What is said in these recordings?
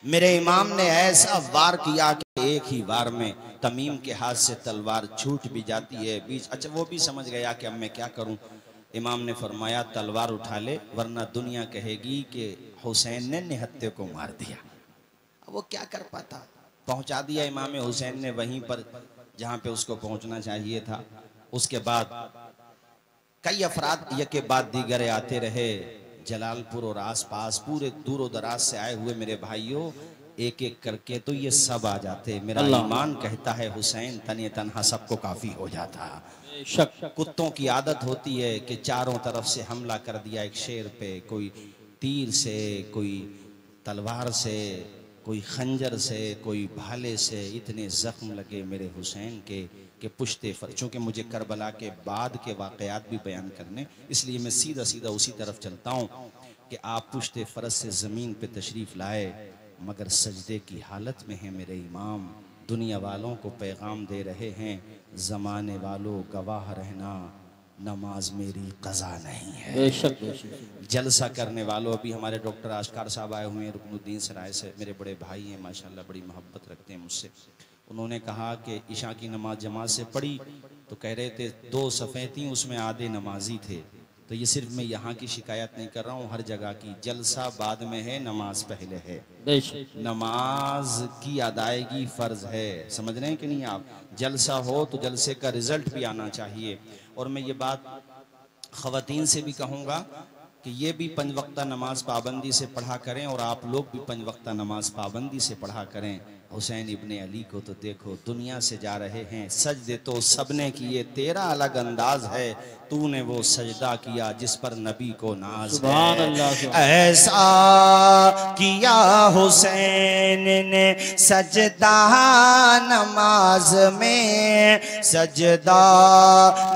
मेरे इमाम ने ऐसा वार किया कि एक ही वार में तमीम के हाथ से तलवार छूट भी जाती है बीच। अच्छा, वो भी समझ गया कि अब मैं क्या करूं। इमाम ने फरमाया तलवार उठा ले वरना दुनिया कहेगी कि हुसैन ने निहत्ते को मार दिया। अब वो क्या कर पाता। पहुंचा दिया इमाम हुसैन ने वहीं पर जहां पे उसको पहुंचना चाहिए था। उसके बाद कई अफराद यके बाद दीगर आते रहे। जलालपुर और आसपास पूरे दूर दराज से आए हुए मेरे भाइयों एक एक करके तो ये सब आ जाते। मेरा ईमान कहता है हुसैन तने तन्हा सबको काफी हो जाता। कुत्तों की आदत होती है कि चारों तरफ से हमला कर दिया एक शेर पे, कोई तीर से, कोई तलवार से, कोई खंजर से, कोई भाले से। इतने जख्म लगे मेरे हुसैन के कि पुश्ते फर। चूँकि मुझे करबला के बाद के वाक़यात भी बयान करने, इसलिए मैं सीधा सीधा उसी तरफ चलता हूँ कि आप पुश्ते फरस से ज़मीन पे तशरीफ़ लाए मगर सजदे की हालत में हैं मेरे इमाम। दुनिया वालों को पैगाम दे रहे हैं, ज़माने वालों गवाह रहना नमाज मेरी कज़ा नहीं है। बेशक जलसा करने वालों, अभी हमारे डॉक्टर आशकार साहब आए हुए हैं रुकनुद्दीन सराय से, मेरे बड़े भाई हैं माशाल्लाह, बड़ी मोहब्बत रखते हैं मुझसे। उन्होंने कहा कि इशा की नमाज जमात से पढ़ी तो कह रहे थे 2 सफ़े थी उसमें आधे नमाजी थे। तो ये सिर्फ मैं यहाँ की शिकायत नहीं कर रहा हूँ, हर जगह की। जलसा बाद में है, नमाज पहले है। नमाज की अदायगी फ़र्ज है, समझ रहे हैं कि नहीं आप। जलसा हो तो जलसे का रिजल्ट भी आना चाहिए। और मैं ये बात ख़वातीन से भी कहूँगा कि ये भी 5 वक्ता नमाज पाबंदी से पढ़ा करें और आप लोग भी 5 वक्ता नमाज पाबंदी से पढ़ा करें। हुसैन इब्ने अली को तो देखो, दुनिया से जा रहे हैं, सजदे तो सबने किए, तेरा अलग अंदाज है, तूने वो सजदा किया जिस पर नबी को नाज है। ऐसा किया हुसैन ने सजदा नमाज में, सजदा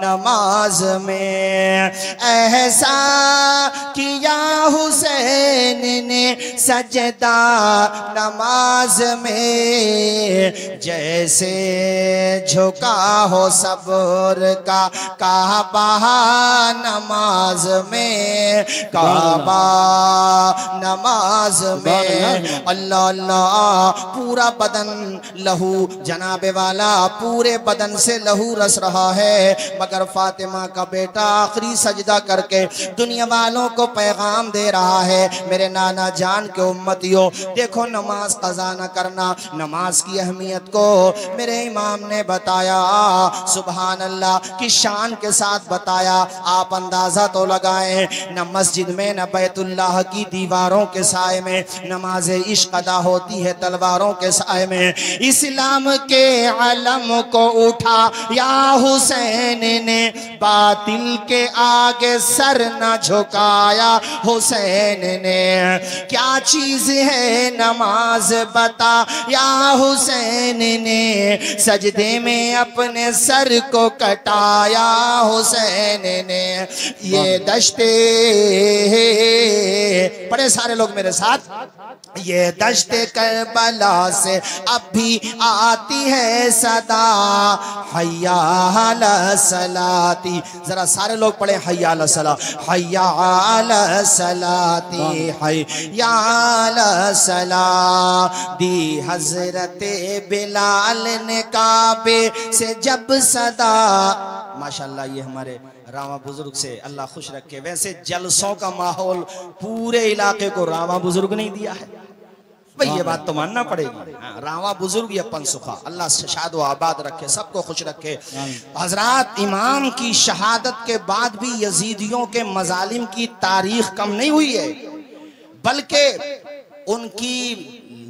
नमाज में। ऐसा किया हुसैन ने सजदा नमाज में जैसे झुका हो सब्र का काबा नमाज में, काबा नमाज में। अल्लाह अल्लाह, पूरा बदन लहू, जनाबे वाला पूरे बदन से लहू रस रहा है, मगर फातिमा का बेटा आखिरी सजदा करके दुनिया वालों को पैगाम दे रहा है, मेरे नाना जान के उम्मतियों देखो नमाज कज़ा न करना। नमाज की अहमियत को मेरे इमाम ने बताया, सुभान अल्लाह की शान के साथ बताया। आप अंदाजा तो लगाएं, न मस्जिद में न बैतुल्लाह की दीवारों के साए में नमाज इश्क अदा होती है, तलवारों के साए में। इस्लाम के अलम को उठा या हुसैन ने, बातिल के आगे सर न झुकाया हुसैन ने। क्या चीज है नमाज बता या हुसैन ने, सजदे में अपने सर को कटाया हुसैन ने। ये दश्ते, बड़े सारे लोग मेरे साथ, ये दश्ते करबला से अब भी आती है सदा, हय्या अला सलाती। जरा सारे लोग पढ़े हय्या अला सला, हय्या अला सलाती, हय्या अला सला। दी हजरते बिलाल ने काबे से जब सदा। माशाल्लाह, ये हमारे रावा बुजुर्ग से अल्लाह खुश रखे। वैसे जलसों का माहौल पूरे इलाके को रावा बुजुर्ग नहीं दिया है भाई, ये बात तो मानना पड़ेगी। रावा बुजुर्ग ये पंसुखा, अल्लाह शाद व आबाद रखे, सबको खुश रखे। हजरात, इमाम की शहादत के बाद भी यजीदियों के मजालिम की तारीख कम नहीं हुई है, बल्कि उनकी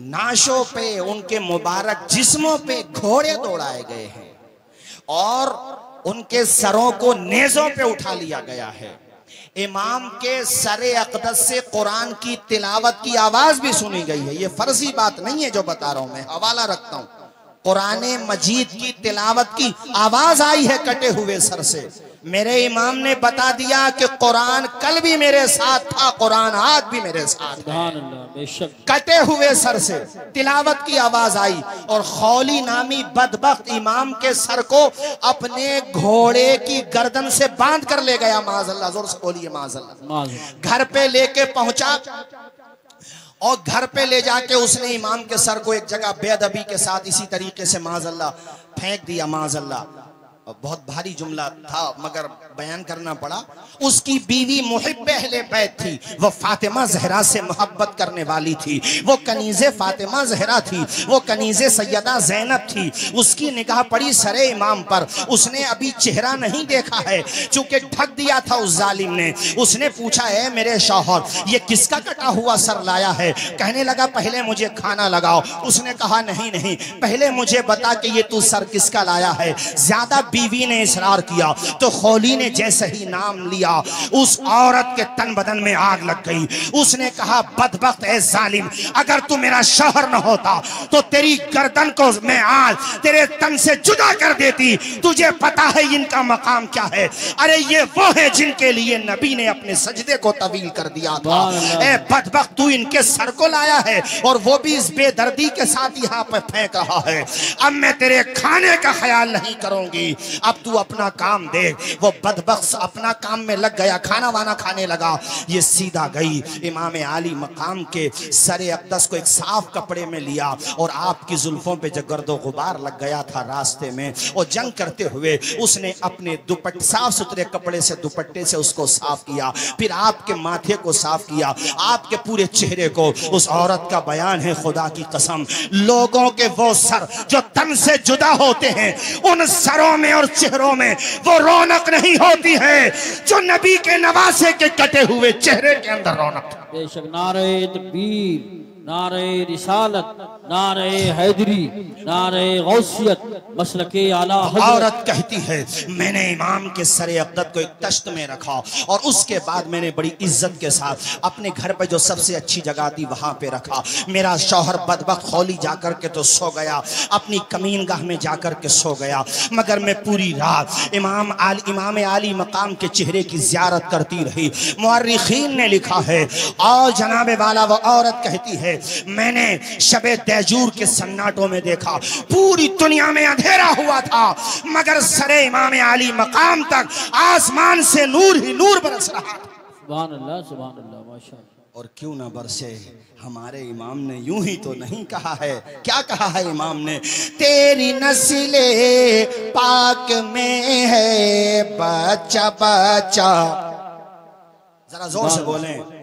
नाशों पे, उनके मुबारक जिस्मों पे घोड़े दौड़ाए गए हैं और उनके सरों को नेज़ों पे उठा लिया गया है। इमाम के सरे अक़दस से कुरान की तिलावत की आवाज भी सुनी गई है। ये फर्जी बात नहीं है जो बता रहा हूं, मैं हवाला रखता हूं। कुरान मजीद की तिलावत की आवाज आई है कटे हुए सर से। मेरे इमाम ने बता दिया कि कुरान कल भी मेरे साथ था, कुरान आज भी मेरे साथ है। कटे हुए सर से तिलावत की आवाज आई और खौली नामी बदबख्त इमाम के सर को अपने घोड़े की गर्दन से बांध कर ले गया। माज़अल्लाह, जोर से बोलिए माज़अल्लाह। घर पे लेके पहुंचा और घर पे ले जाके उसने इमाम के सर को एक जगह बेअदबी के साथ इसी तरीके से माज़अल्लाह फेंक दिया, माज़अल्लाह। बहुत भारी जुमला था मगर बयान करना पड़ा। उसकी बीवी मुहिब्बे अहले बैत थी, वो फातिमा ज़हरा से मोहब्बत करने वाली थी, वो कनीज़े फातिमा ज़हरा थी, वो कनीज़े सैयदा ज़ैनब थी। उसकी निगाह पड़ी सरे इमाम पर, उसने अभी चेहरा नहीं देखा है चूंकि ढक दिया था उस जालिम ने। उसने पूछा, है मेरे शौहर, ये किसका कटा हुआ सर लाया है? कहने लगा, पहले मुझे खाना लगाओ। उसने कहा, नहीं नहीं, पहले मुझे बता कि ये तू सर किसका लाया है। ज्यादा बीवी ने इसरार किया तो खौली ने जैसे ही नाम लिया उस औरत के तन बदन में आग लग गई। उसने कहा, बदबख्त है जालिम, अगर तू मेरा शौहर न होता तो तेरी गर्दन को मैं आज तेरे तन से जुदा कर देती। तुझे पता है इनका मकाम क्या है? अरे ये वो है जिनके लिए नबी ने अपने सजदे को तवील कर दिया था। ए बदबख्त, तू इनके सर को लाया है और वो भी इस बेदर्दी के साथ यहाँ पे फेंक रहा है। अब मैं तेरे खाने का ख्याल नहीं करूंगी, अब तू अपना काम देख। वो बदबख्त अपना काम में लग गया, खाना वाना खाने लगा। ये सीधा गई इमाम आली मकाम के सरे अक़दस को एक साफ कपड़े में लिया और आपकी जुल्फों पे जो गर्दो गुबार लग गया था रास्ते में, और जंग करते हुए उसने अपने दुपट्टे, साफ सुथरे कपड़े से दुपट्टे से उसको साफ किया, फिर आपके माथे को साफ किया, आपके पूरे चेहरे को। उस औरत का बयान है, खुदा की कसम, लोगों के वो सर जो तन से जुदा होते हैं, उन सरों में और चेहरों में वो रौनक नहीं होती है जो नबी के नवासे के कटे हुए चेहरे के अंदर रौनक। बेशक नारे तकबीर, नारे रिसालत, नारे हैदरी, नारे गौसियत, मसलके आला हज़रत। औरत कहती है, मैंने इमाम के सरे अक़दस को एक तश्त में रखा और उसके बाद मैंने बड़ी इज्जत के साथ अपने घर पे जो सबसे अच्छी जगह थी वहां पे रखा। मेरा शौहर बदबख्त खौली जाकर के तो सो गया, अपनी कमीनगाह में जाकर के सो गया, मगर मैं पूरी रात इमाम आली मकाम के चेहरे की ज़ियारत करती रही। मुअर्रिखीन ने लिखा है, और जनाबे वाला वो औरत कहती है, मैंने शबे तैजूर के सन्नाटों में देखा, पूरी दुनिया में अंधेरा हुआ था मगर सरे इमाम आली मकाम तक आसमान से नूर ही नूर बरस रहा था। सुभान अल्लाह, सुभान अल्लाह, माशाअल्लाह। और क्यों ना बरसे, हमारे इमाम ने यूं ही तो नहीं कहा है। क्या कहा है इमाम ने? तेरी नस्ले पाक में है बच्चा बच्चा। जरा जोर से बोलें।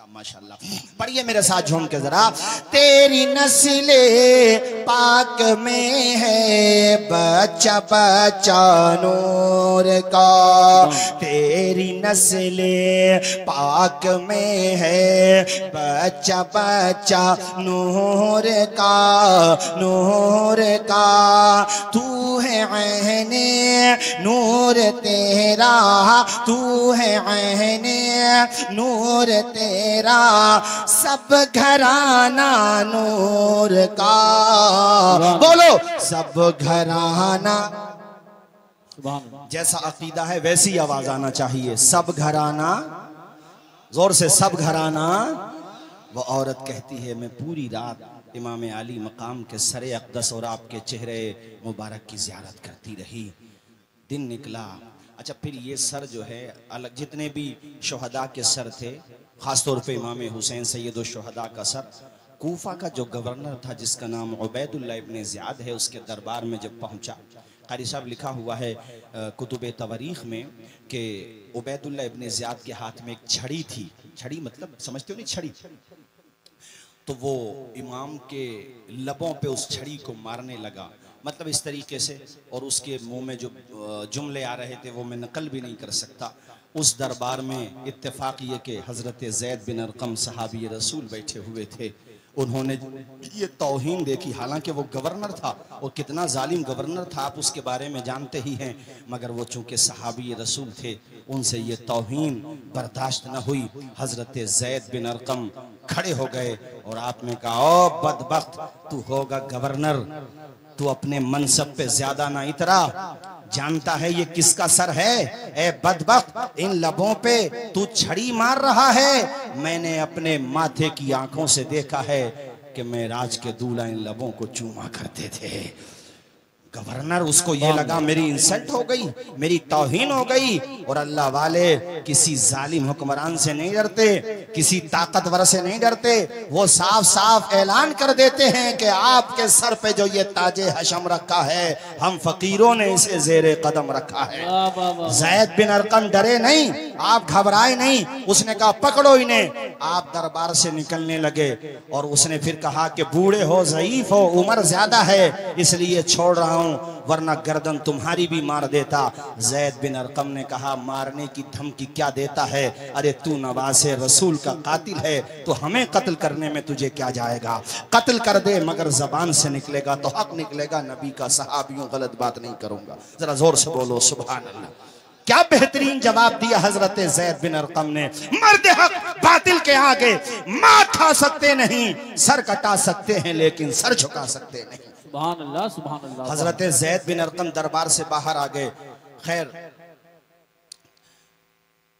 माशाल्लाह, पढ़िए मेरे साथ झूम के जरा। तेरी नस्ले पाक में है बच्चा बच्चा नूर का, तेरी नस्ले पाक में है बच्चा बच्चा नूर का, नूर का। तू है ऐने नूर तेरा, तू है ऐने नूर तेरा, सब घराना नूर का। बोलो, सब घराना। जैसा अकीदा है वैसी आवाज आना चाहिए, सब घराना, जोर से, सब घराना। वो औरत कहती है, मैं पूरी रात इमाम आली मकाम के सरे अक़दस और आपके चेहरे मुबारक की ज़ियारत करती रही। दिन निकला। अच्छा, फिर ये सर जो है अलग, जितने भी शोहदा के सर थे, ख़ासतौर पे इमाम हुसैन सैयद शुहदा का सर, कूफा का जो गवर्नर था जिसका नाम उबैदुल्लाह इब्न ज़ियाद है, उसके दरबार में जब पहुंचा, क़ारी साहब लिखा हुआ है कुतुब तवारीख़ में कि उबैदुल्लाह इब्न ज़ियाद के हाथ में एक छड़ी थी। छड़ी मतलब समझते हो नहीं, छड़ी। तो वो इमाम के लबों पे उस छड़ी को मारने लगा, मतलब इस तरीके से, और उसके मुंह में जो जुमले आ रहे थे वो मैं नकल भी नहीं कर सकता। उस दरबार में इत्तेफाक ये कि हज़रत ज़ैद बिन अरक़म सहाबी रसूल बैठे हुए थे। उन्होंने ये तौहीन देखी, हालांकि वो गवर्नर था और कितना जालिम गवर्नर था आप उसके बारे में जानते ही हैं, मगर वो चूँकि सहाबी रसूल थे, उनसे ये तौहीन बर्दाश्त न हुई। हज़रत ज़ैद बिन अरक़म खड़े हो गए और आपने कहा, ओ बदबख्त, तू होगा गवर्नर, तू अपने मनसब पे ज्यादा ना इतरा। जानता है ये किसका सर है? ए बदबख्त, इन लबों पे तू छड़ी मार रहा है। मैंने अपने माथे की आंखों से देखा है कि मैं राज के दूल्हा इन लबों को चूमा करते थे। गवर्नर उसको ये लगा मेरी इंसल्ट हो गई, मेरी तौहीन हो गई। और अल्लाह वाले किसी जालिम हुक्मरान से नहीं डरते, किसी ताकतवर से नहीं डरते। वो साफ साफ ऐलान कर देते हैं कि आपके सर पे जो ये ताजे हशम रखा है, हम फकीरों ने इसे जेरे कदम रखा है। ज़ैद बिन अरकम डरे नहीं, आप घबराए नहीं। उसने कहा पकड़ो इन्हें। आप दरबार से निकलने लगे और उसने फिर कहा कि बूढ़े हो, ज़ईफ हो, उम्र ज्यादा है, इसलिए छोड़ रहा हूं, वरना गर्दन तुम्हारी भी मार देता। ज़ैद बिन अरकम ने कहा मारने की धमकी क्या देता है? अरे तू नवासे रसूल का कातिल है, तो हमें कत्ल करने में तुझे क्या जाएगा? कत्ल कर दे, मगर जबान से निकलेगा तो हक निकलेगा नबी का। सहाबियों गलत बात नहीं करूंगा। जरा जोर से बोलो सुभान अल्लाह। क्या बेहतरीन जवाब दिया हजरत ज़ैद बिन अरकम ने। मर्द हक बातिल के आगे मार खा सकते नहीं, सर कटा सकते हैं लेकिन सर झुका सकते नहीं। सुभान अल्लाह, सुभान अल्लाह। हजरत ज़ैद बिन अरकम दरबार से बाहर आ गए। खैर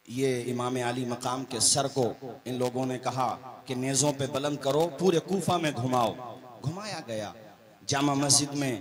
ये इमाम आली मकाम के सर को इन लोगों ने कहा कि नेज़ों पे बुलंद करो, पूरे कूफा में घुमाओ। घुमाया गया। जामा मस्जिद में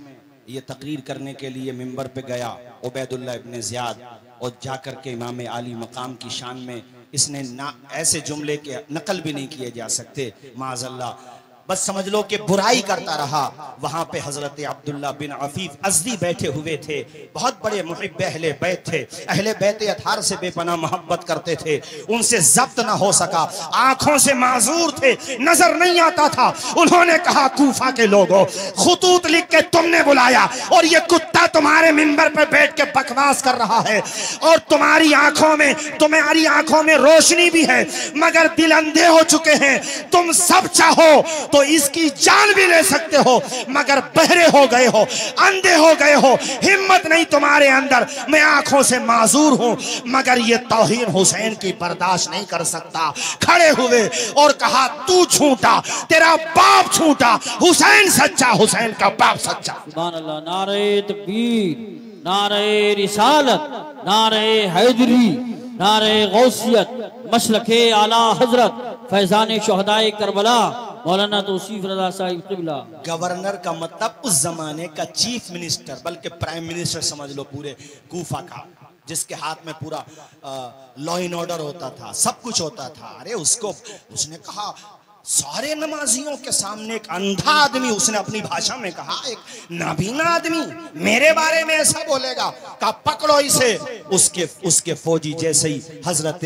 ये तकरीर करने के लिए मिंबर पे गया उबैदुल्लाह इब्न ज़ियाद, और जाकर के इमाम आली मकाम की शान में इसने ना ऐसे जुमले के नकल भी नहीं किए जा सकते, माज़अल्लाह। बस समझ लो कि बुराई करता रहा। वहां पे हजरत अब्दुल्ला बिन अफीफ अज़दी बैठे हुए थे। बहुत बड़े मुहिब्ब अहले बैत थे, अहले बैत अतहार से बेपनाह मोहब्बत करते थे। उनसे जब्त ना हो सका, आंखों से माजूर थे, नजर नहीं आता था। उन्होंने कहा कूफा के लोगों, खुतूत लिख के तुमने बुलाया और ये कुत्ता तुम्हारे मिंबर पे बैठ के बकवास कर रहा है, और तुम्हारी आंखों में रोशनी भी है, मगर दिल अंधे हो चुके हैं। तुम सब चाहो तो इसकी जान भी ले सकते हो, मगर बहरे हो गए हो, अंधे हो गए हो, हिम्मत नहीं तुम्हारे अंदर। मैं आंखों से माजूर हूं, मगर ये तौहीन हुसैन की बर्दाश्त नहीं कर सकता। खड़े हुए और कहा तू झूठा, तेरा बाप झूठा, हुसैन सच्चा, हुसैन का बाप सच्चा। सुभान अल्लाह। नारे तकबीर, नारे रिसालत, नारे हैदरी, नारे गौसियत, मसलके आला हजरत फैजान शोहदाए करबला मौलाना तौसीफ रज़ा साहिब क़िबला। गवर्नर का मतलब उस जमाने का चीफ मिनिस्टर, बल्कि प्राइम मिनिस्टर समझ लो पूरे कूफा का, जिसके हाथ में पूरा लॉ एंड ऑर्डर होता था, सब कुछ होता था। अरे उसने कहा सारे नमाजियों के सामने एक अंधा आदमी, उसने अपनी भाषा में कहा एक नाबीना आदमी मेरे बारे में ऐसा बोलेगा, कहा पकड़ो इसे। उसके फौजी जैसे ही हजरत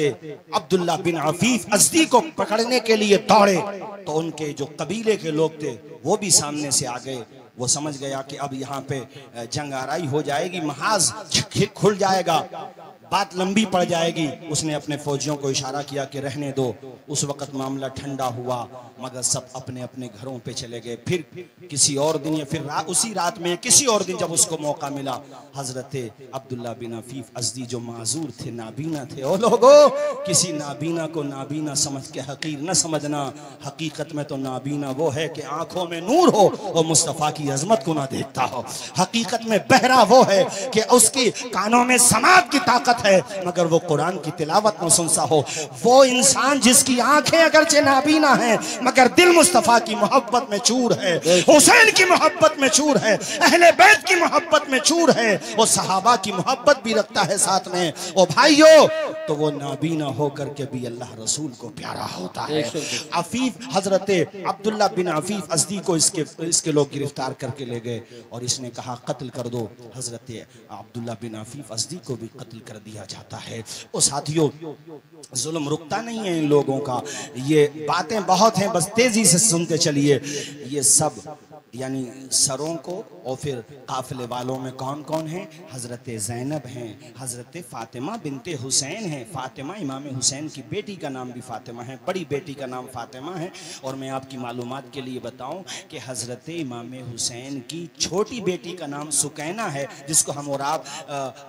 अब्दुल्ला बिन अफीफ अज़दी को पकड़ने के लिए दौड़े, तो उनके जो कबीले के लोग थे वो भी सामने से आ गए। वो समझ गया कि अब यहाँ पे जंग आराई हो जाएगी, महाज खुल जाएगा, बात लंबी पड़ जाएगी। उसने अपने फौजियों को इशारा किया कि रहने दो। उस वक्त मामला ठंडा हुआ, मगर सब अपने अपने घरों पे चले गए। फिर किसी और दिन या फिर उसी रात में किसी और दिन जब उसको मौका मिला, हजरत अब्दुल्ला बिन अफीफ अज़दी जो माजूर थे, नाबीना थे, ओ लोगों, किसी नाबीना को नाबीना समझ के हकीर न समझना। हकीकत में तो नाबीना वो है कि आंखों में नूर हो और मुस्तफ़ा की अजमत को ना देखता हो। हकीकत में बहरा वो है कि उसकी कानों में समात की ताकत है, मगर वो कुरान की तिलावत न सुनता हो। वो इंसान जिसकी आंखें अगरचे नाबीना हैं, मगर दिल मुस्तफ़ा की मोहब्बत में चूर है, हुसैन की मोहब्बत में चूर है, अहले बैत की मोहब्बत में चूर है, वो सहाबा की मोहब्बत भी रखता है साथ में। ओ भाइयों, तो वो नाबीना होकर के भी अल्लाह रसूल को प्यारा होता है। अफीफ हजरत अब्दुल्ला बिन अफीफ अज़दी को इसके लोग गिरफ्तार करके ले गए और इसने कहा कत्ल कर दो। हजरत अब्दुल्ला बिन अफीफ अज़दी को भी कत्ल कर दिया जाता है। और साथियों, जुल्म रुकता नहीं है इन लोगों का। ये बातें बहुत हैं, बस तेजी से सुनते चलिए। ये सब यानी सरों को और फिर काफिले वालों में कौन कौन है? हजरत ज़ैनब हैं, हजरत फातिमा बिनते हुसैन हैं। फातिमा इमाम हुसैन की बेटी का नाम भी फातिमा है, बड़ी बेटी का नाम फातिमा है। और मैं आपकी मालूमात के लिए बताऊं कि हजरत इमाम हुसैन की छोटी बेटी का नाम सुकैना है, जिसको हम और आप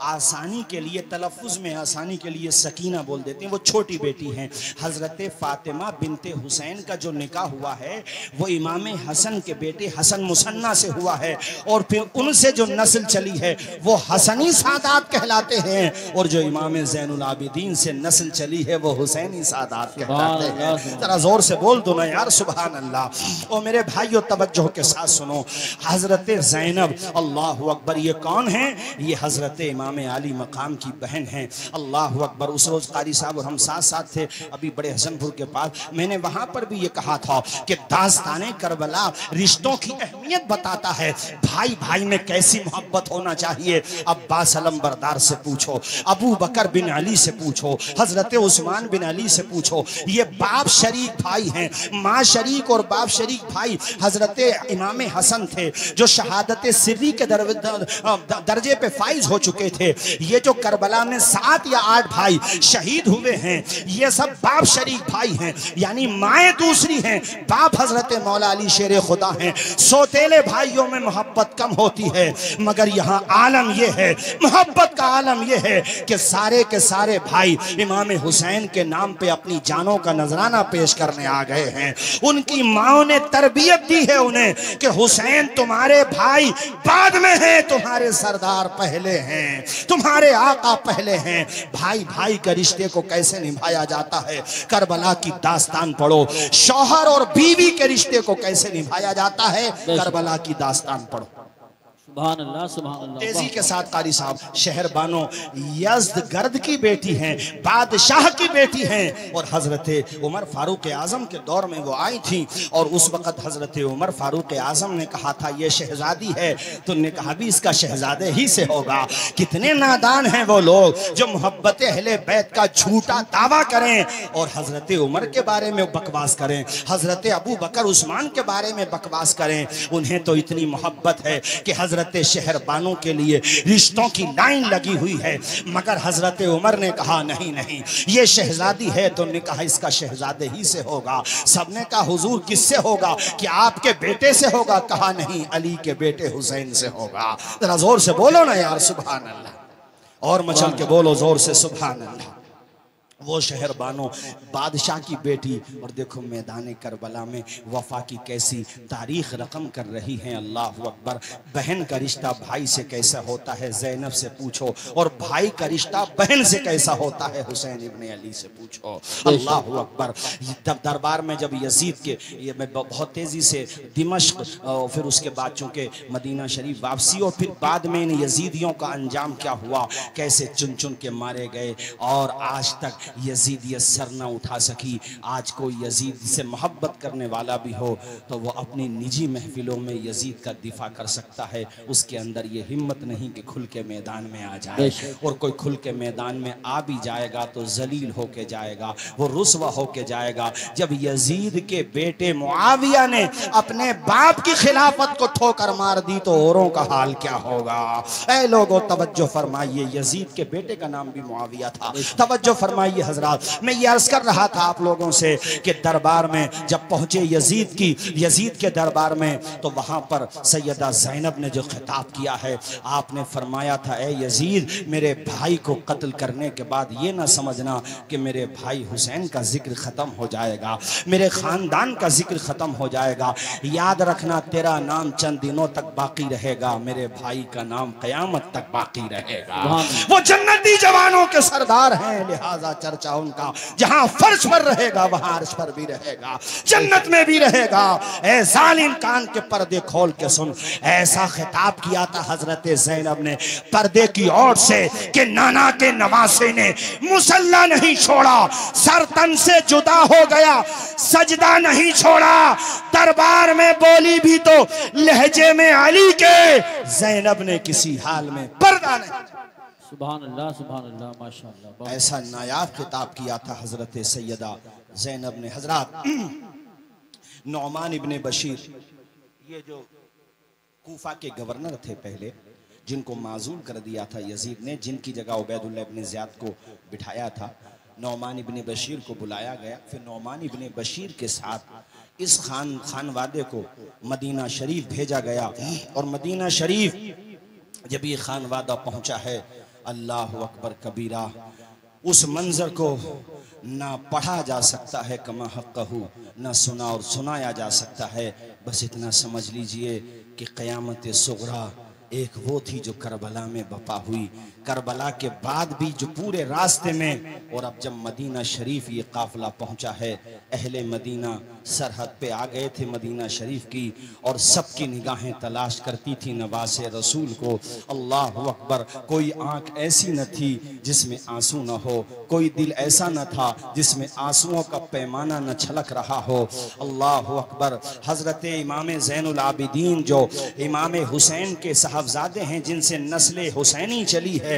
आसानी के लिए, तलफ़ुज़ में आसानी के लिए सकीना बोल देते हैं। वो छोटी बेटी हैं। हजरत फातिमा बिनते हुसैन का जो निकाह हुआ है वो इमाम हसन के बेटे हसन हसन मुसन्ना से हुआ है, और फिर उनसे जो नस्ल चली है वो हसनी सादात कहलाते हैं, और जो इमाम ज़ैनुल आबिदीन से नस्ल चली है वो हुसैनी सादात कहलाते हैं। जरा जोर से बोल दो ना यार सुभान अल्लाह। और मेरे भाइयों तवज्जो के साथ सुनो, हजरत ज़ैनब अल्लाह अकबर ये कौन है? ये हजरत इमाम अली मकाम की बहन है। अल्लाह अकबर। उस रोज कारी साहब और हम साथ साथ थे अभी बड़े हसनपुर के पास। मैंने वहां पर भी ये कहा था कि दास्ताने करबला रिश्तों की अहमियत बताता है, भाई भाई में कैसी मोहब्बत होना चाहिए। अब्बास अलंबरदार से पूछो, अबू बकर बिन अली से पूछो, हजरत उस्मान बिन अली से पूछो, ये बाप शरीक भाई हैं, माँ शरीक और बाप शरीक भाई। हजरत इमाम हसन थे जो शहादत सिर्री के दर्जे पे फाइज हो चुके थे। ये जो करबला में 7 या 8 भाई शहीद हुए हैं, ये सब बाप शरीक भाई हैं, यानी माएँ दूसरी हैं, बाप हजरत मौला अली शेर खुदा हैं। सोतेले भाइयों में मोहब्बत कम होती है, मगर यहाँ आलम यह है, मोहब्बत का आलम यह है कि सारे के सारे भाई इमाम हुसैन के नाम पे अपनी जानों का नजराना पेश करने आ गए हैं। उनकी माओ ने तरबियत दी है उन्हें कि हुसैन तुम्हारे भाई बाद में हैं, तुम्हारे सरदार पहले हैं, तुम्हारे आका पहले हैं। भाई भाई के रिश्ते को कैसे निभाया जाता है, करबला की दास्तान पढ़ो। शौहर और बीवी के रिश्ते को कैसे निभाया जाता है, करबला की दास्तान पढ़ो। सुभान अल्लाह, सुभान अल्लाह। तेजी के साथ कारी साहब, शहर बानो यज़्दगर्द की बेटी हैं, बादशाह की बेटी हैं, और हजरत उमर फारूक आजम के दौर में वो आई थी। और उस वक़्त हजरत उमर फारूक आजम ने कहा था ये शहजादी है, तो उन्होंने कहा भी इसका शहजादे ही से होगा। कितने नादान हैं वो लोग जो मोहब्बत अहले बैत का झूठा दावा करें और हजरत उमर के बारे में बकवास करें, हजरत अबू बकर उस्मान के बारे में बकवास करें। उन्हें तो इतनी मोहब्बत है कि हजरत शहर बानों के लिए रिश्तों की लाइन लगी हुई है, मगर हजरत उमर ने कहा नहीं नहीं ये शहजादी है, तो उन्होंने कहा इसका शहजादे ही से होगा। सबने कहा हुजूर किससे होगा, कि आपके बेटे से होगा। कहा नहीं, अली के बेटे हुसैन से होगा। जरा जोर से बोलो ना यार सुभान अल्लाह, और मचल के बोलो जोर से सुभान अल्लाह। वो शहर बानो बादशाह की बेटी, और देखो मैदान करबला में वफा की कैसी तारीख रकम कर रही हैं। अल्लाह अकबर। बहन का रिश्ता भाई से कैसा होता है, ज़ैनब से पूछो, और भाई का रिश्ता बहन से कैसा होता है, हुसैन इब्ने अली से पूछो। अल्लाह अकबर। दरबार में जब यजीद के ये मैं बहुत तेज़ी से दिमश्क और फिर उसके बाद चूँकि मदीना शरीफ वापसी, और फिर बाद में इन यजीदियों का अंजाम क्या हुआ, कैसे चुन चुन के मारे गए, और आज तक यजीद ये सर ना उठा सकी। आज कोई यजीद से मोहब्बत करने वाला भी हो तो वो अपनी निजी महफिलों में यजीद का दिफा कर सकता है, उसके अंदर ये हिम्मत नहीं कि खुल के मैदान में आ जाए। और कोई खुल के मैदान में आ भी जाएगा तो जलील होके जाएगा, वो रुस्वा होके जाएगा। जब यजीद के बेटे मुआविया ने अपने बाप की खिलाफत को ठोकर मार दी तो औरों का हाल क्या होगा। ऐ लोगों तवज्जो फरमाइए, यजीद के बेटे का नाम भी मुआविया था। तवज्जो फरमाइए हजरात, मैं ये अर्ज कर रहा था आप लोगों से कि दरबार में जब पहुंचे यजीद के दरबार में, तो वहां पर सैयदा ज़ैनब ने जो खिताब किया है, आपने फरमाया था ए यजीद, मेरे भाई को कत्ल करने के बाद ये ना समझना कि मेरे भाई हुसैन का जिक्र खत्म हो जाएगा, मेरे खानदान का जिक्र खत्म हो जाएगा। याद रखना तेरा नाम चंद दिनों तक बाकी रहेगा, मेरे भाई का नाम क़यामत तक बाकी रहेगा। वो जन्नती जवानों के सरदार हैं, लिहाजा चर्चा उनका जहां फर्श पर रहेगा वहां अर्श पर भी रहेगा, जन्नत में भी रहेगा। ऐ जालिम कान के पर्दे खोल के सुन, ऐसा खिताब किया था हजरत ज़ैनब ने पर्दे की ओर से कि नाना के नवासे ने मुसल्ला नहीं छोड़ा, सर तन से जुदा हो गया, सजदा नहीं छोड़ा, दरबार में बोली भी तो लहजे में अली के, ज़ैनब ने किसी हाल में पर्दा नहीं। सुभान अल्लाह, सुभान अल्लाह, माशाअल्लाह। ऐसा नायाब खिताब किया था हजरत सैयदा ज़ैनब ने। हजरत नौमान इब्ने बशीर, ये जो कूफा के गवर्नर थे पहले, जिनको माजूल कर दिया था यजीद ने, जिनकी जगह उबैदुल्लाह इब्ने ज़ियाद को बिठाया था, नौमान इब्ने बशीर को बुलाया गया। फिर नौमान इब्ने बशीर के साथ इस खानवादे को मदीना शरीफ भेजा गया, और मदीना शरीफ जब ये खानवादा पहुंचा है, अल्लाह अकबर कबीरा, उस मंजर को ना पढ़ा जा सकता है कमा हक़्क़हू, ना सुना और सुनाया जा सकता है। बस इतना समझ लीजिए कि क़यामत सुग़रा एक वो थी जो करबला में बपा हुई। करबला के बाद भी जो पूरे रास्ते में, और अब जब मदीना शरीफ ये काफिला पहुंचा है, अहले मदीना सरहद पे आ गए थे मदीना शरीफ की, और सबकी निगाहें तलाश करती थी नवासे रसूल को। अल्लाह अकबर। कोई आंख ऐसी न थी जिसमें आंसू न हो, कोई दिल ऐसा न था जिसमें आंसुओं का पैमाना न छलक रहा हो। अल्लाह अकबर। हजरत इमाम ज़ैनुल आबिदीन जो इमाम हुसैन के साहबजादे हैं, जिनसे नस्ल हुसैनी चली है,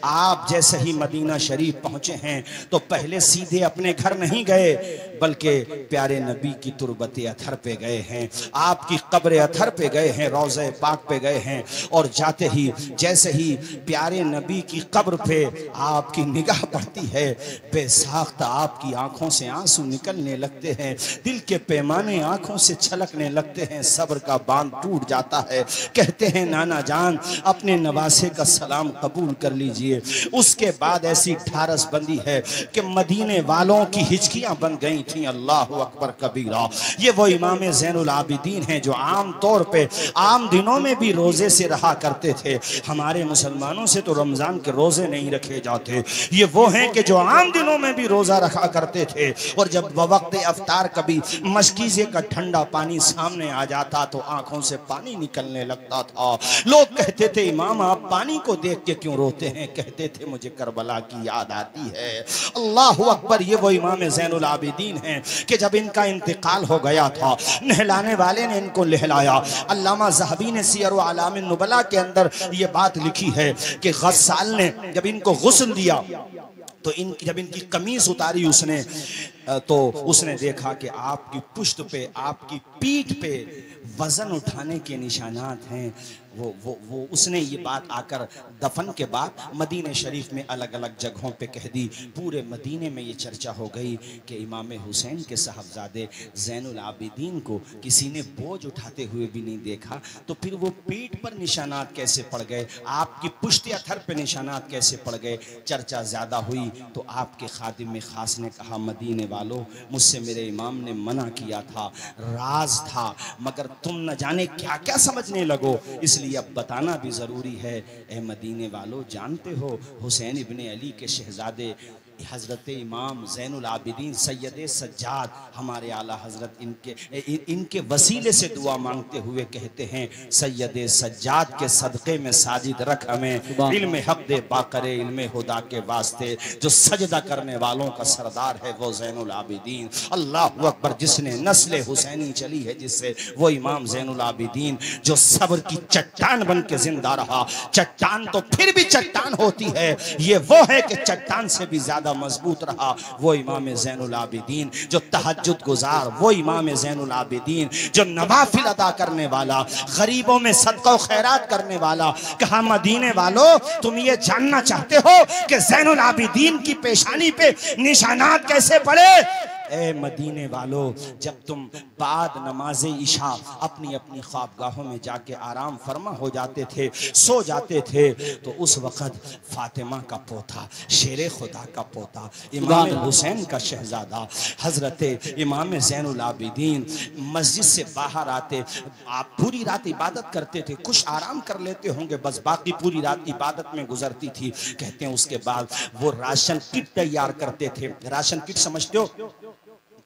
आप जैसे ही मदीना शरीफ पहुंचे हैं तो पहले सीधे अपने घर नहीं गए, बल्कि प्यारे नबी की तुरबत अथर पे गए हैं, आपकी कब्र अथर पे गए हैं, रोज़े पाक पे गए हैं। और जाते ही जैसे ही प्यारे नबी की कब्र पे आपकी निगाह पड़ती है, बेसाख्ता आपकी आंखों से आंसू निकलने लगते हैं, दिल के पैमाने आंखों से छलकने लगते हैं, सब्र का बांध टूट जाता है। कहते हैं नाना जान अपने नवासे का सलाम कबूल कर लीजिए। उसके बाद ऐसी ढारस बंदी है कि मदीने वालों की हिचकियां बन गई थी। अल्लाह अकबर कबीरा। ये वो इमाम ज़ैनुल आबिदीन हैं जो आम तौर पे आम दिनों में भी रोजे से रहा करते थे। हमारे मुसलमानों से तो रमजान के रोजे नहीं रखे जाते, ये वो हैं कि जो आम दिनों में भी रोजा रखा करते थे। और जब वक्त अफ्तार कभी मशकीज़े का ठंडा पानी सामने आ जाता तो आंखों से पानी निकलने लगता था। लोग कहते थे इमाम आप पानी को देख के क्यों रोते हैं? कहते थे मुझे करबला की याद आती है। अल्लाह अकबर। ये वो इमाम ज़ैनुल आबिदीन हैं कि जब इनका इंतकाल हो गया था, नहलाने वाले ने इनको लहलाया। अल्लामा ज़हबी ने सियर व आलामिन नुबला के अंदर ये बात लिखी है कि गस्साल ने जब इनको गुस्ल दिया तो जब इनकी कमीज उतारी उसने, तो उसने देखा कि आपकी पुश्त पे, आपकी पीठ पे वजन उठाने के निशानात हैं। वो उसने ये बात आकर दफन के बाद मदीने शरीफ में अलग अलग जगहों पे कह दी। पूरे मदीने में ये चर्चा हो गई कि इमाम हुसैन के साहबजादे ज़ैनुल आबिदीन को किसी ने बोझ उठाते हुए भी नहीं देखा, तो फिर वो पीठ पर निशानात कैसे पड़ गए, आपकी पुश्त अथर पे निशानात कैसे पड़ गए? चर्चा ज़्यादा हुई तो आपके खादिम खास ने कहा मदीने वालों, मुझसे मेरे इमाम ने मना किया था, राज था, मगर तुम न जाने क्या क्या समझने लगो, इसलिए अब बताना भी ज़रूरी है। ए मदीने वालों, जानते हो हुसैन इब्ने अली के शहजादे हज़रत इमाम ज़ैनुल आबिदीन सैयद सज्जाद हमारे आला हज़रत इनके वसीले से दुआ मांगते हुए कहते हैं सैयद सज्जाद के सदक़े में साजिद रख हमें, इल्म हक़ दे बाक़रे इल्म हुदा के वास्ते, जो सजदा करने वालों का सरदार है वो ज़ैनुल आबिदीन। अल्लाह अकबर। जिसने नस्ल हुसैनी चली है जिससे, वो इमाम ज़ैनुल आबिदीन जो सब्र की चट्टान बन के जिंदा रहा। चट्टान तो फिर भी चट्टान होती है, ये वो है कि चट्टान से भी ज्यादा मजबूत रहा। वो इमाम ज़ैनुल आबिदीन जो तहज्जुद गुजार, वो इमाम ज़ैनुल आबिदीन जो नवाफिल अदा करने वाला, गरीबों में सदका खैरात करने वाला। कहा मदीने वालों, तुम ये जानना चाहते हो कि ज़ैनुल आबिदीन की पेशानी पे निशानात कैसे पड़े? ए मदीने वालों, जब तुम बाद नमाज इशा अपनी अपनी ख्वाबगाहों में जाके आराम फरमा हो जाते थे, सो जाते थे, तो उस वक़्त फातिमा का पोता, शेरे खुदा का पोता, इमाम हुसैन का शहजादा हज़रत इमाम ज़ैनुल आबिदीन मस्जिद से बाहर आते। आप पूरी रात इबादत करते थे, कुछ आराम कर लेते होंगे, बस बाकी पूरी रात इबादत में गुजरती थी। कहते हैं उसके बाद वो राशन किट तैयार करते थे। राशन किट समझते हो?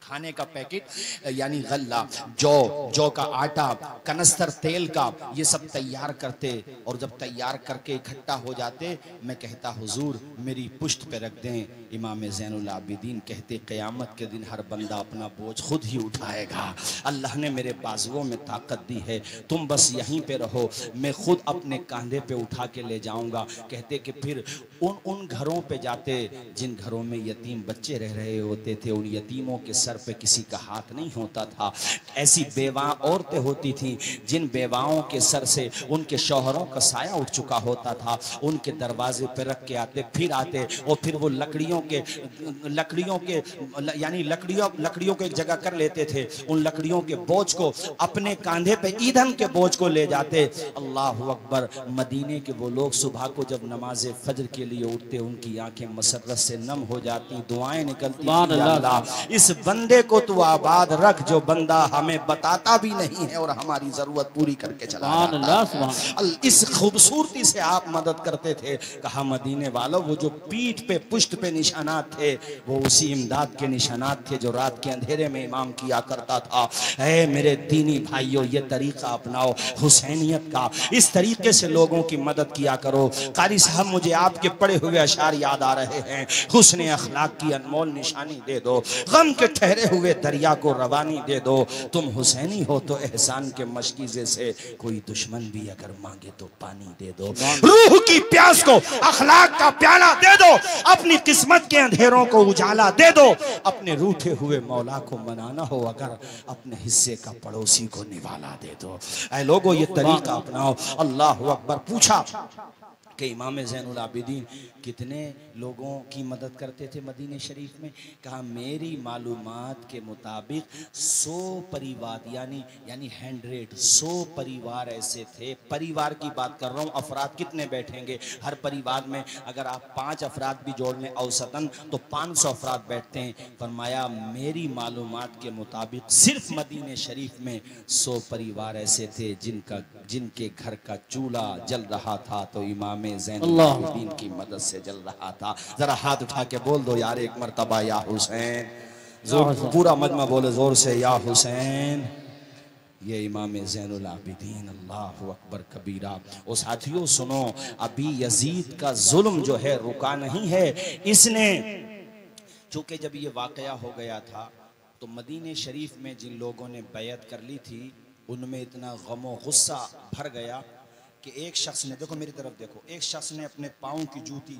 खाने का पैकेट, यानी गल्ला, जौ का आटा, कनस्तर तेल का, ये सब तैयार करते। और जब तैयार करके इकट्ठा हो जाते, मैं कहता हुजूर मेरी पुश्त पे रख दें। इमाम ज़ैनुल आबिदीन कहते क़यामत के दिन हर बंदा अपना बोझ खुद ही उठाएगा। अल्लाह ने मेरे बाजुओं में ताकत दी है, तुम बस यहीं पे रहो, मैं खुद अपने कंधे पे उठा के ले जाऊंगा। कहते कि फिर उन घरों पे जाते जिन घरों में यतीम बच्चे रह रहे होते थे, उन यतीमों के सर पे किसी का हाथ नहीं होता था। ऐसी बेवा औरतें होती थी जिन बेवाओं के सर से उनके शौहरों का साया उठ चुका होता था, उनके दरवाजे पे रख के आते, फिर आते और फिर वो लकड़ियों के यानी लकड़ियों को एक जगह कर लेते थे, उन लकड़ियों के बोझ को अपने कांधे पे, ईंधन के बोझ को ले जाते। अल्लाह अकबर। मदीने के वो लोग सुबह को जब नमाज फजर के लिए उठते, उनकी आंखें मसरत से नम हो जाती, दुआएं निकलती, अल्लाह इस बंदे को तू आबाद रख जो बंदा हमें बताता भी नहीं है और हमारी जरूरत पूरी करके चला जाता। इस खूबसूरती से आप मदद करते थे। कहा मदीने वालों, वो जो पीठ पे पुश्त पे निशानात थे वो उसी इमदाद के निशानात थे जो रात के अंधेरे में इमाम किया करता था। ऐ मेरे दीनी भाइयों, ये तरीका अपनाओ हुसैनियत का, इस तरीके से लोगों की मदद किया करो। कारी साहब, मुझे आपके पढ़े हुए अशार याद आ रहे हैं। हुस्न अखलाक की अनमोल निशानी दे दो, गम के ठहरे हुए दरिया को रवानी दे दो। तुम हुसैनी हो तो एहसान के मशकीजे से कोई दुश्मन भी अगर मांगे तो पानी दे दो। रूह की प्यास को अखलाक का प्याला दे दो, अपनी किस्मत के अंधेरों को उजाला दे दो। अपने रूठे हुए मौला को मनाना हो अगर, अपने हिस्से का पड़ोसी को निवाला दे दो। ऐ लोगों, ये तरीका अपनाओ। अल्लाह अकबर। पूछा कि इमाम ज़ैनुल आबिदीन कितने लोगों की मदद करते थे मदीने शरीफ में? कहा मेरी मालूमात के मुताबिक 100 परिवार यानी 100 परिवार ऐसे थे। परिवार की बात कर रहा हूँ, अफराद कितने बैठेंगे? हर परिवार में अगर आप 5 अफराद भी जोड़ लें औसतन तो 500 अफराद बैठते हैं। फरमाया मेरी मालूमात के मुताबिक सिर्फ मदीने शरीफ में 100 परिवार ऐसे थे जिनके घर का चूल्हा जल रहा था तो इमाम ज़ैनुल आबिदीन की मदद से जल रहा था। जरा हाथ उठा के बोल दो यार एक मर्तबा या हुसैन। जोर, पूरा मजमा बोले जोर से या हुसैन। ये इमाम ज़ैनुल आबिदीन, अल्लाह अकबर कबीरा। और साथियों सुनो, अभी यजीद का जुल्म जो है रुका नहीं है। इसने चूंकि जब ये वाकया हो गया था तो मदीने शरीफ में जिन लोगों ने बैयत कर ली थी उनमें इतना गम व गुस्सा भर गया कि एक शख्स ने, देखो मेरी तरफ देखो, एक शख्स ने अपने पाँव की जूती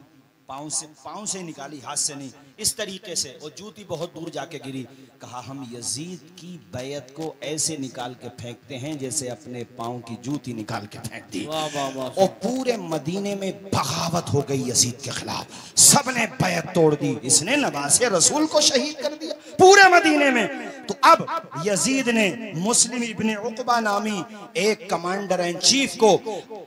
पाँव से निकाली, हाथ से नहीं, इस तरीके से, और जूती बहुत दूर जाके गिरी। कहा हम यजीद की बैयत को ऐसे निकाल के फेंकते हैं जैसे अपने पाँव की जूती निकाल के फेंक दी। और पूरे मदीने में बगावत हो गई यजीद के खिलाफ, सबने बैयत तोड़ दी। इसने नवासे रसूल को शहीद कर दिया पूरे मदीने में। तो अब यजीद ने मुस्लिम इब्ने उक़बा नामी एक कमांडर इन चीफ को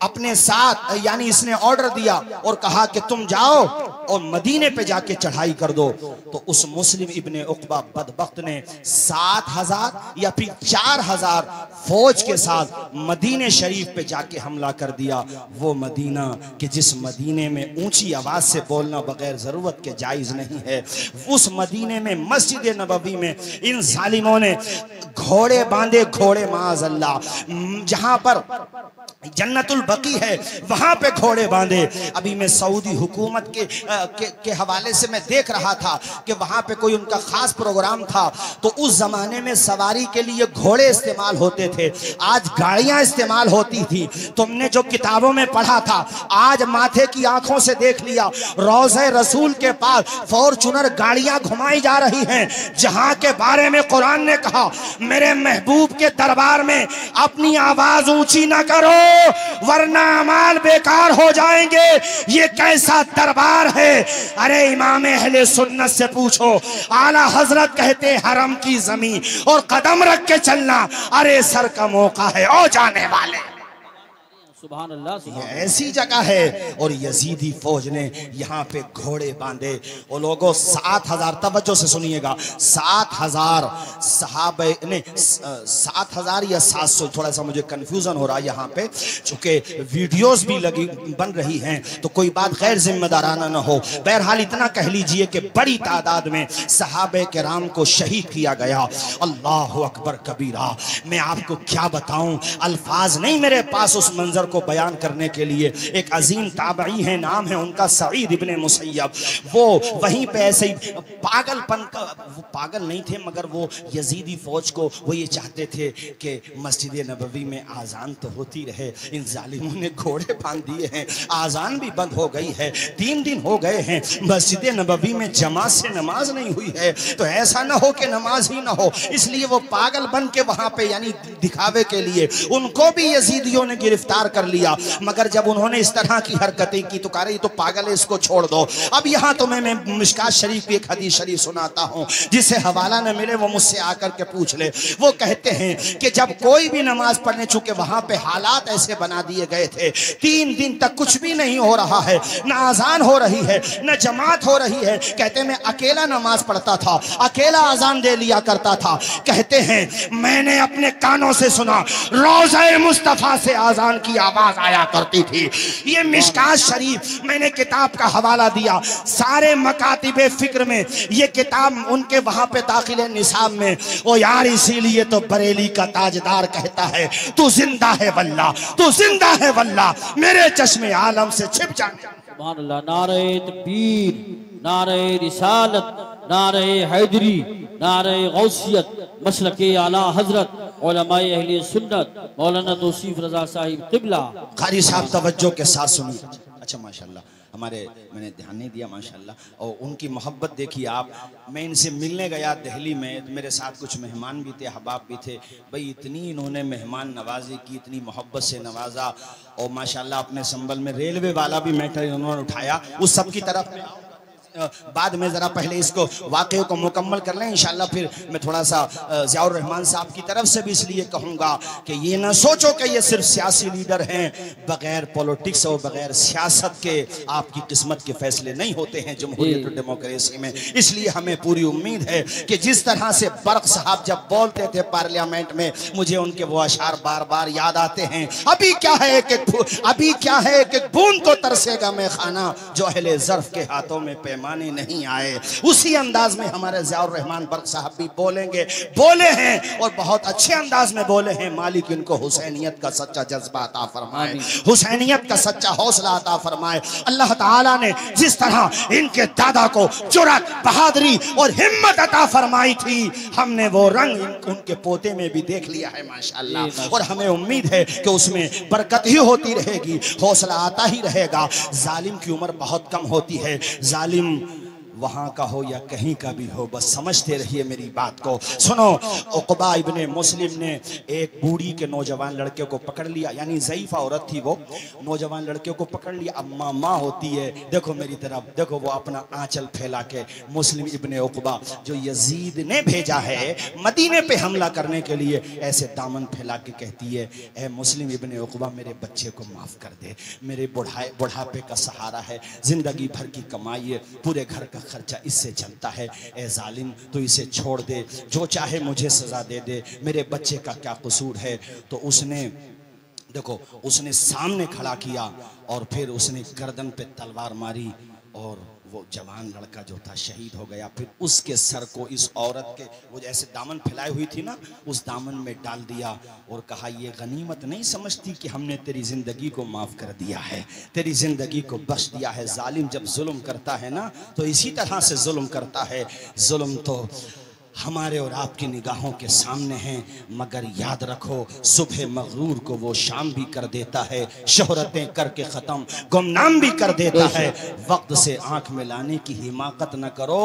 अपने साथ, यानी इसने ऑर्डर दिया और कहा कि तुम जाओ और मदीने पे जाके चढ़ाई कर दो। तो उस मुस्लिम इब्ने उक़बा बदबख्त ने 7000 या फिर 4000 फौज के साथ मदीने शरीफ पे जाके हमला कर दिया। वो मदीना कि जिस मदीने में ऊंची आवाज से बोलना बगैर जरूरत के जायज नहीं है, उस मदीने में मस्जिद नबवी में इन जालिमों ने घोड़े बांधे, घोड़े माज़अल्लाह, जहां पर जन्नतुल बकी है वहां पे घोड़े बांधे। अभी मैं सऊदी हुकूमत के हवाले से मैं देख रहा था कि वहां पे कोई उनका खास प्रोग्राम था, तो उस जमाने में सवारी के लिए घोड़े इस्तेमाल होते थे, आज गाड़ियां इस्तेमाल होती थी। तुमने जो किताबों में पढ़ा था आज माथे की आंखों से देख लिया। रोज़े रसूल के पास फॉर्च्यूनर गाड़ियां घुमाई जा रही हैं, जहां के बारे में कुरान ने कहा मेरे महबूब के दरबार में अपनी आवाज ऊंची ना करो वरना अमाल बेकार हो जाएंगे। ये कैसा दरबार है? अरे इमाम अहले सुन्नत से पूछो, आला हजरत कहते हरम की जमीन और कदम रख के चलना अरे सर का मौका है ओ जाने वाले। सुभान अल्लाह। ये ऐसी जगह है और यजीदी फौज ने यहाँ पे घोड़े बांधे। वो लोगों 7000, तवज्जो से सुनिएगा, 7000 सहाबे ने, 7000 या 700, थोड़ा सा मुझे कंफ्यूजन हो रहा है यहाँ पे, चूंकि वीडियोस भी लगी बन रही हैं तो कोई बात गैर जिम्मेदाराना ना हो। बहरहाल इतना कह लीजिए कि बड़ी तादाद में सहाबे किराम को शहीद किया गया। अल्लाह अकबर कबीरा। मैं आपको क्या बताऊं, अल्फाज नहीं मेरे पास उस मंजर को बयान करने के लिए। एक अजीम ताबई है, नाम है उनका सईद इब्ने मुसय्यब। वो वहीं पे ऐसे ही पागलपन का, वो पागल नहीं थे मगर वो यजीदी फौज को वो ये चाहते थे कि मस्जिद नबवी में आज़ान तो होती रहे। इन जालिमों ने घोड़े बांध दिए हैं, आज़ान भी बंद हो गई है, 3 दिन हो गए हैं मस्जिद नबवी में जमात से नमाज नहीं हुई है, तो ऐसा ना हो कि नमाज ही ना हो। इसलिए वो पागल बन के वहां पे यानी दिखावे के लिए उनको भी यजीदियों ने गिरफ्तार कर लिया। मगर जब उन्होंने इस तरह की हरकतें की तो कहा रही तो पागल है, इसको छोड़ दो। अब यहाँ तो मैं मिशकात शरीफ की एक हदीस शरीफ सुनाता हूँ, जिसे हवाला न मिले वो मुझसे आकर के पूछ ले। वो कहते हैं कि जब कोई भी नमाज पढ़ने, चूंकि वहां पे हालात ऐसे बना दिए गए थे, 3 दिन तक कुछ भी नहीं हो रहा है, न आजान हो रही है न जमात हो रही है। कहते मैं अकेला नमाज पढ़ता था, अकेला आजान दे लिया करता था। कहते हैं मैंने अपने कानों से सुना, रोज़े मुस्तफा से आजान की आवाज आया करती थी। ये मिशकात शरीफ, मैंने किताब का हवाला दिया, सारे मकातिबे फिक्र में ये किताब उनके वहां पे दाखिल है निसाब में। ओ यार, इसीलिए तो बरेली का ताजदार कहता है तू जिंदा है वल्लाह, तू जिंदा है वल्लाह, मेरे चश्मे आलम से छिप जाने। सुभान अल्लाह। नारे तकबीर, नारे रिसालत, नारे हैदरी, नारे गौसियत, मसलके आला हजरत उलमाए अहले सुन्नत मौलाना तौसीफ रजा साहिब किबला। कारी साहब तवज्जो के साथ सुनिए। अच्छा माशाल्लाह, हमारे मैंने ध्यान नहीं दिया माशाल्लाह, और उनकी मोहब्बत देखिए आप। मैं इनसे मिलने गया दिल्ली में, तो मेरे साथ कुछ मेहमान भी थे, अहबाब भी थे। भाई इतनी इन्होंने मेहमान नवाजी की, इतनी मोहब्बत से नवाजा, और माशाल्लाह अपने संबल में रेलवे वाला भी मैटर इन्होंने उठाया। उस सब की तरफ में बाद में ज़रा पहले इसको वाक़े को मुकम्मल कर लें इंशाल्लाह। फिर मैं थोड़ा सा ज़ियाउर रहमान साहब की तरफ से भी इसलिए कहूँगा कि ये ना सोचो कि ये सिर्फ सियासी लीडर हैं, बग़ैर पॉलिटिक्स और बग़ैर सियासत के आपकी किस्मत के फैसले नहीं होते हैं जमहूरियत और डेमोक्रेसी में। इसलिए हमें पूरी उम्मीद है कि जिस तरह से बर्क साहब जब बोलते थे पार्लियामेंट में, मुझे उनके वो अशार बार बार याद आते हैं। अभी क्या है कि बूंद को तरसेगा मैं खाना, जो अहले ज़र्फ़ के हाथों में पैमाने नहीं आए। उसी अंदाज में हमारे ज़ियाउर रहमान बर्क साहब भी बोले हैं, और बहुत अच्छे अंदाज में बोले हैं। मालिक इनको हुसैनियत का सच्चा जज्बा अता फरमाए, हुसैनियत का सच्चा हौसला अता फरमाए। अल्लाह ताला ने जिस तरह इनके दादा को जुर्रत, बहादुरी और हिम्मत अता फरमाई थी, हमने वो रंग उनके पोते में भी देख लिया है माशाअल्लाह। और हमें उम्मीद है कि उसमें बरकत ही होती रहेगी, हौसला आता ही रहेगा। जालिम की उम्र बहुत कम होती है, जालिम वहाँ का हो या कहीं का भी हो, बस समझते रहिए मेरी बात को। सुनो, उक़बा इब्ने मुस्लिम ने एक बूढ़ी के नौजवान लड़के को पकड़ लिया, यानी ज़ईफ़ा औरत थी वो, नौजवान लड़के को पकड़ लिया। अब माँ होती है, देखो मेरी तरफ देखो, वो अपना आंचल फैला के मुस्लिम इब्ने उक़बा जो यजीद ने भेजा है मदीने पे हमला करने के लिए, ऐसे दामन फैला के कहती है, ए मुस्लिम इब्ने उक़बा मेरे बच्चे को माफ़ कर दे, मेरे बुढ़ापे का सहारा है, ज़िंदगी भर की कमाई है, पूरे घर का खर्चा इससे चलता है। ए जालिम, तो इसे छोड़ दे, जो चाहे मुझे सजा दे दे, मेरे बच्चे का क्या कसूर है। तो उसने देखो, उसने सामने खड़ा किया और फिर उसने गर्दन पे तलवार मारी, और वो जवान लड़का जो था शहीद हो गया। फिर उसके सर को इस औरत के, वो जैसे दामन फैलाई हुई थी ना, उस दामन में डाल दिया और कहा, ये गनीमत नहीं समझती कि हमने तेरी ज़िंदगी को माफ़ कर दिया है, तेरी ज़िंदगी को बख्श दिया है। जालिम जब जुल्म करता है ना, तो इसी तरह से जुल्म करता है। जुल्म तो हमारे और आपकी निगाहों के सामने हैं, मगर याद रखो सुबह मगरूर को वो शाम भी कर देता है, शोहरतें करके ख़त्म गुमनाम भी कर देता है। वक्त से आंख मिलाने की हिमाकत न करो,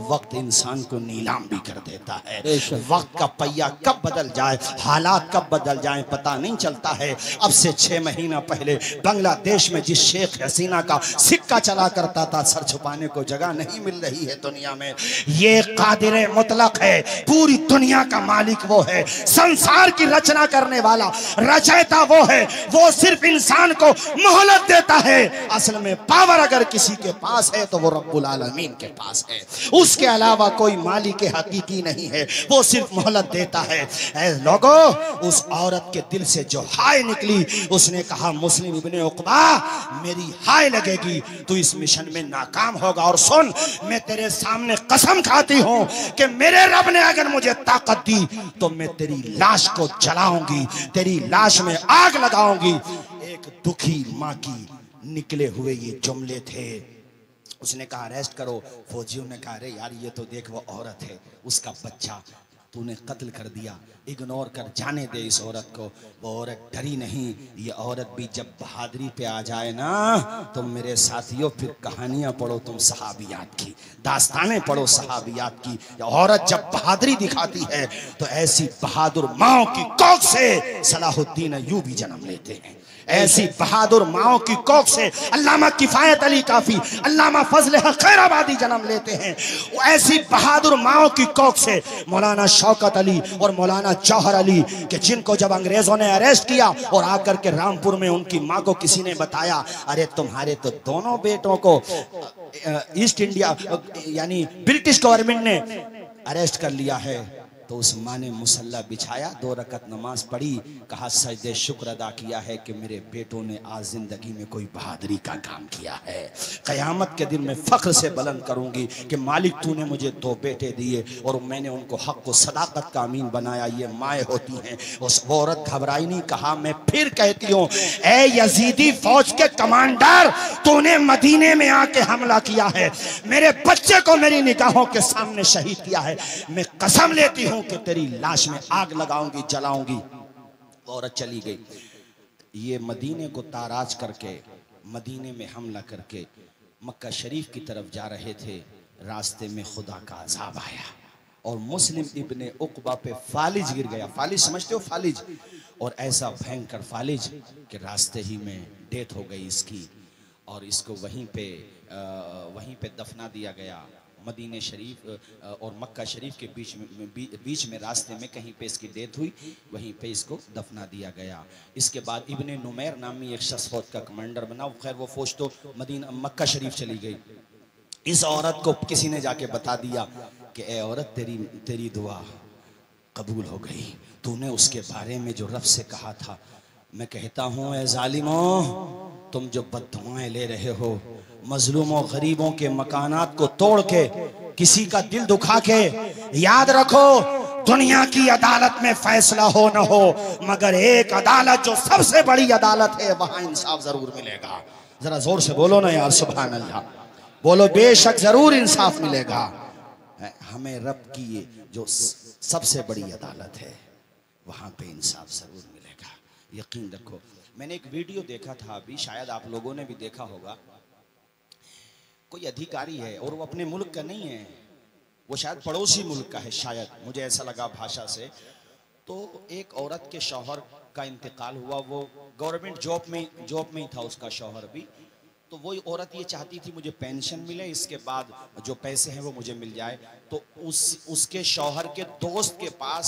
वक्त इंसान को नीलाम भी कर देता है। वक्त का पहिया कब बदल जाए, हालात कब बदल जाए पता नहीं चलता है। अब से 6 महीना पहले बांग्लादेश में जिस शेख हसीना का सिक्का चला करता था, सर छुपाने को जगह नहीं मिल रही है दुनिया में। ये कादिर मुतलक है, पूरी दुनिया का मालिक वो है, संसार की रचना करने वाला रचयिता वो है। वो सिर्फ इंसान को मोहलत देता है। असल में पावर अगर किसी के पास है तो वो रब्बुल आलमीन के पास है, उसके अलावा कोई मालिक हकीकी नहीं है, वो सिर्फ मोहलत देता है। ऐ लोगो, उस औरत के दिल से जो हाय निकली, उसने कहा, मुस्लिम इब्ने उक़बा मेरी हाय लगेगी, तू इस मिशन में नाकाम होगा। और सुन, मैं तेरे सामने कसम खाती हूं कि मेरे रब ने अगर मुझे ताकत दी तो मैं तेरी लाश को जलाऊंगी, तेरी लाश में आग लगाऊंगी। एक एक दुखी माँ की निकले हुए ये जुमले थे। उसने कहा अरेस्ट करो। फौजियों ने कहा अरे यार ये तो देख वो औरत है, उसका बच्चा तूने कत्ल कर दिया, इग्नोर कर, जाने दे इस औरत को। वो औरत डरी नहीं। ये औरत भी जब बहादुरी पे आ जाए ना तो मेरे साथियों फिर कहानियां पढ़ो तुम सहाबियात की, दास्तानें पढ़ो सहाबियात की। औरत जब बहादुरी दिखाती है तो ऐसी बहादुर माओ की कोख से सलाहुद्दीन अय्यूबी जन्म लेते हैं। ऐसी बहादुर माओ की कोख से अल्लामा किफायत अली काफी, अल्लामा फजल हक खैराबादी जन्म लेते हैं। ऐसी बहादुर माओ की कोख से मौलाना शौकत अली और मौलाना जौहर अली के जिनको जब अंग्रेजों ने अरेस्ट किया और आकर के रामपुर में उनकी माँ को किसी ने बताया अरे तुम्हारे तो दोनों बेटों को ईस्ट इंडिया यानी ब्रिटिश गवर्नमेंट ने अरेस्ट कर लिया है, तो उस माँ ने मुसल्ला बिछाया, 2 रकत नमाज पढ़ी, कहा सजदे शुक्र अदा किया है कि मेरे बेटों ने आज जिंदगी में कोई बहादुरी का काम किया है। क़यामत के दिन मैं फख्र से बुलंद करूंगी कि मालिक तूने मुझे 2 बेटे दिए और मैंने उनको हक को सदाकत का अमीन बनाया। ये माएँ होती हैं। उस औरत घबराई नहीं। कहा मैं फिर कहती हूँ ए यजीदी फौज के कमांडर, तूने मदीने में आके हमला किया है, मेरे बच्चे को मेरी निगाहों के सामने शहीद किया है, मैं कसम लेती हूँ कि तेरी लाश में आग लगाऊंगी, जलाऊंगी। औरत चली गई। ये मदीने को ताराज करके मदीने में हमला करके मक्का शरीफ की तरफ जा रहे थे। रास्ते में खुदा का अजाब आया और मुस्लिम इब्ने उकबा पे फालिज गिर गया। फालिज समझते हो? फालिज। और ऐसा भयंकर फालिज कि रास्ते ही में डेथ हो गई इसकी और इसको वहीं पे दफना दिया गया। मदीने शरीफ और मक्का शरीफ के बीच में रास्ते में कहीं पे इसकी डेथ हुई, वहीं पे इसको दफना दिया गया। इसके बाद इब्ने नुमैर नामी एक शख्स फौज का कमांडर बना। खैर वो फौज तो मक्का शरीफ चली गई। इस औरत को किसी ने जाके बता दिया कि ए औरत तेरी दुआ कबूल हो गई, तूने उसके बारे में जो रब से कहा था। मैं कहता हूँ ए जालिमों, तुम जो बददुआएं ले रहे हो, मजलूमों गरीबों के मकानात को तोड़ के किसी का दिल दुखा के, याद रखो दुनिया की अदालत में फैसला हो न हो मगर एक अदालत जो सबसे बड़ी अदालत है वहां इंसाफ जरूर मिलेगा। जरा जोर से बोलो ना यार सुभान अल्लाह, बोलो बेशक जरूर इंसाफ मिलेगा। हमें रब की जो सबसे बड़ी अदालत है वहां पे इंसाफ जरूर मिलेगा, यकीन रखो। मैंने एक वीडियो देखा था अभी, शायद आप लोगों ने भी देखा होगा। कोई अधिकारी है और वो अपने मुल्क का नहीं है, वो शायद पड़ोसी मुल्क का है, शायद मुझे ऐसा लगा भाषा से। तो एक औरत के शौहर का इंतकाल हुआ, वो गवर्नमेंट जॉब में ही था उसका शौहर भी। तो वही औरत ये चाहती थी मुझे पेंशन मिले, इसके बाद जो पैसे हैं वो मुझे मिल जाए। तो उसके शौहर के दोस्त के पास